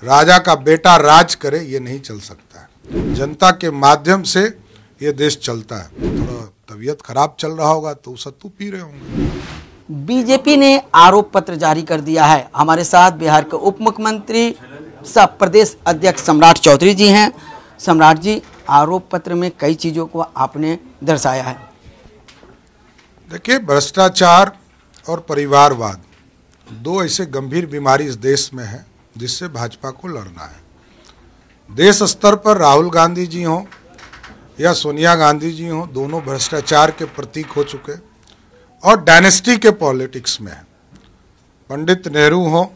राजा का बेटा राज करे, ये नहीं चल सकता है। जनता के माध्यम से ये देश चलता है। थोड़ा तबीयत खराब चल रहा होगा तो सत्तू पी रहे होंगे। बीजेपी ने आरोप पत्र जारी कर दिया है। हमारे साथ बिहार के उप मुख्यमंत्री सह प्रदेश अध्यक्ष सम्राट चौधरी जी हैं। सम्राट जी, आरोप पत्र में कई चीज़ों को आपने दर्शाया है। देखिए, भ्रष्टाचार और परिवारवाद दो ऐसे गंभीर बीमारी इस देश में है जिससे भाजपा को लड़ना है। देश स्तर पर राहुल गांधी जी हों या सोनिया गांधी जी हों, दोनों भ्रष्टाचार के प्रतीक हो चुके और डायनेस्टी के पॉलिटिक्स में है। पंडित नेहरू हों,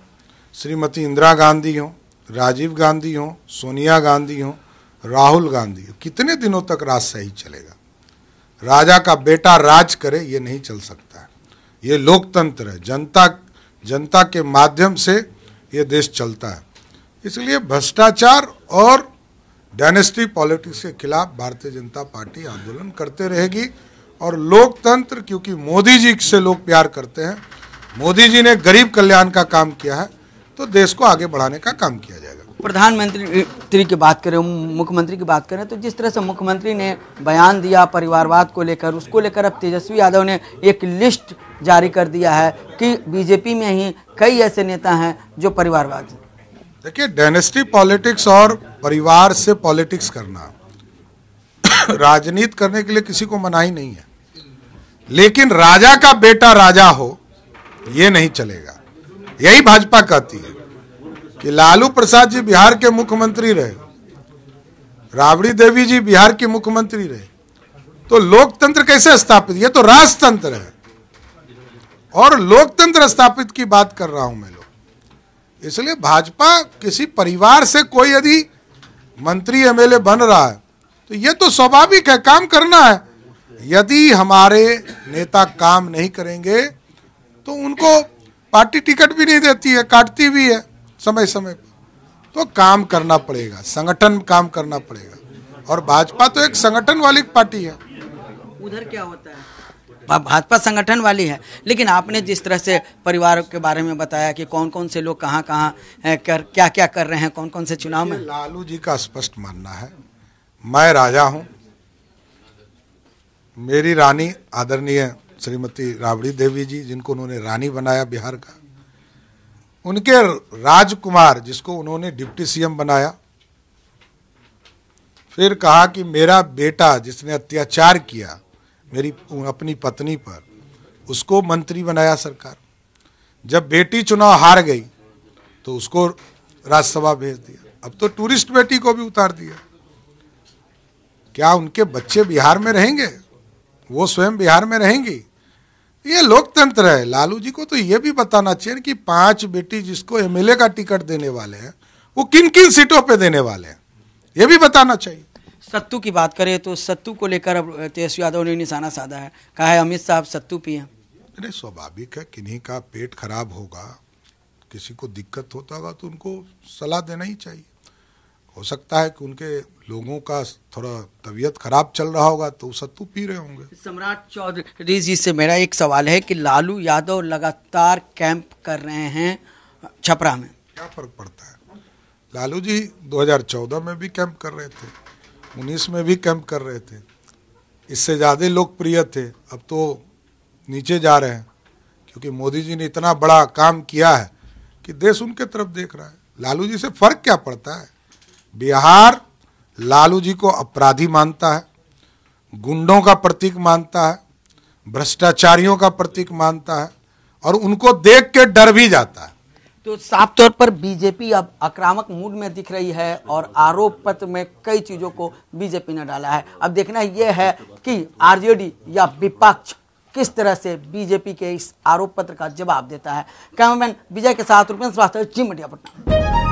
श्रीमती इंदिरा गांधी हों, राजीव गांधी हों, सोनिया गांधी हों, राहुल गांधी हो, कितने दिनों तक राज सही चलेगा? राजा का बेटा राज करे, ये नहीं चल सकता है। ये लोकतंत्र है, जनता के माध्यम से ये देश चलता है। इसलिए भ्रष्टाचार और डायनेस्टी पॉलिटिक्स के खिलाफ भारतीय जनता पार्टी आंदोलन करते रहेगी। और लोकतंत्र, क्योंकि मोदी जी से लोग प्यार करते हैं, मोदी जी ने गरीब कल्याण का काम किया है, तो देश को आगे बढ़ाने का काम किया जाएगा। प्रधानमंत्री की बात करें, मुख्यमंत्री की बात करें, तो जिस तरह से मुख्यमंत्री ने बयान दिया परिवारवाद को लेकर, उसको लेकर अब तेजस्वी यादव ने एक लिस्ट जारी कर दिया है कि बीजेपी में ही कई ऐसे नेता हैं जो परिवारवाद। देखिए, डायनेस्टी पॉलिटिक्स और परिवार से पॉलिटिक्स करना राजनीति करने के लिए किसी को मनाही नहीं है, लेकिन राजा का बेटा राजा हो, ये नहीं चलेगा। यही भाजपा कहती है कि लालू प्रसाद जी बिहार के मुख्यमंत्री रहे, राबड़ी देवी जी बिहार की मुख्यमंत्री रहे, तो लोकतंत्र कैसे स्थापित? ये तो राजतंत्र है और लोकतंत्र स्थापित की बात कर रहा हूं मैं लोग। इसलिए भाजपा किसी परिवार से कोई यदि मंत्री एमएलए बन रहा है तो ये तो स्वाभाविक है, काम करना है। यदि हमारे नेता काम नहीं करेंगे तो उनको पार्टी टिकट भी नहीं देती है, काटती भी है समय समय पर। तो काम करना पड़ेगा, संगठन काम करना पड़ेगा। और भाजपा तो एक संगठन वाली पार्टी है। उधर क्या होता है? भाजपा संगठन वाली है, लेकिन आपने जिस तरह से परिवार के बारे में बताया कि कौन कौन से लोग कहाँ क्या क्या कर रहे हैं, कौन कौन से चुनाव में। लालू जी का स्पष्ट मानना है, मैं राजा हूं, मेरी रानी आदरणीय श्रीमती राबड़ी देवी जी, जिनको उन्होंने रानी बनाया बिहार का, उनके राजकुमार जिसको उन्होंने डिप्टी सीएम बनाया, फिर कहा कि मेरा बेटा जिसने अत्याचार किया मेरी अपनी पत्नी पर, उसको मंत्री बनाया सरकार। जब बेटी चुनाव हार गई तो उसको राज्यसभा भेज दिया। अब तो टूरिस्ट बेटी को भी उतार दिया। क्या उनके बच्चे बिहार में रहेंगे? वो स्वयं बिहार में रहेंगी? ये लोकतंत्र है। लालू जी को तो ये भी बताना चाहिए कि 5 बेटी जिसको एमएलए का टिकट देने वाले हैं वो किन किन सीटों पे देने वाले हैं, ये भी बताना चाहिए। सत्तू की बात करें तो सत्तू को लेकर अब तेजस्वी यादव ने निशाना साधा है, कहा है अमित साहब सत्तू पिए। नहीं, स्वाभाविक है, किन्हीं का पेट खराब होगा, किसी को दिक्कत होता होगा तो उनको सलाह देना ही चाहिए। हो सकता है कि उनके लोगों का थोड़ा तबीयत खराब चल रहा होगा तो सत्तू पी रहे होंगे। सम्राट चौधरी जी से मेरा एक सवाल है कि लालू यादव लगातार कैंप कर रहे हैं छपरा में, क्या फर्क पड़ता है? लालू जी 2014 में भी कैंप कर रहे थे, 19 में भी कैंप कर रहे थे, इससे ज़्यादा लोकप्रिय थे। अब तो नीचे जा रहे हैं क्योंकि मोदी जी ने इतना बड़ा काम किया है कि देश उनके तरफ देख रहा है। लालू जी से फर्क क्या पड़ता है? बिहार लालू जी को अपराधी मानता है, गुंडों का प्रतीक मानता है, भ्रष्टाचारियों का प्रतीक मानता है और उनको देख के डर भी जाता है। तो साफ तौर पर बीजेपी अब आक्रामक मूड में दिख रही है और आरोप पत्र में कई चीजों को बीजेपी ने डाला है। अब देखना यह है कि आरजेडी या विपक्ष किस तरह से बीजेपी के इस आरोप पत्र का जवाब देता है। कैमरामैन विजय के साथ रुपेश श्रीवास्तव, जी मीडिया पटना।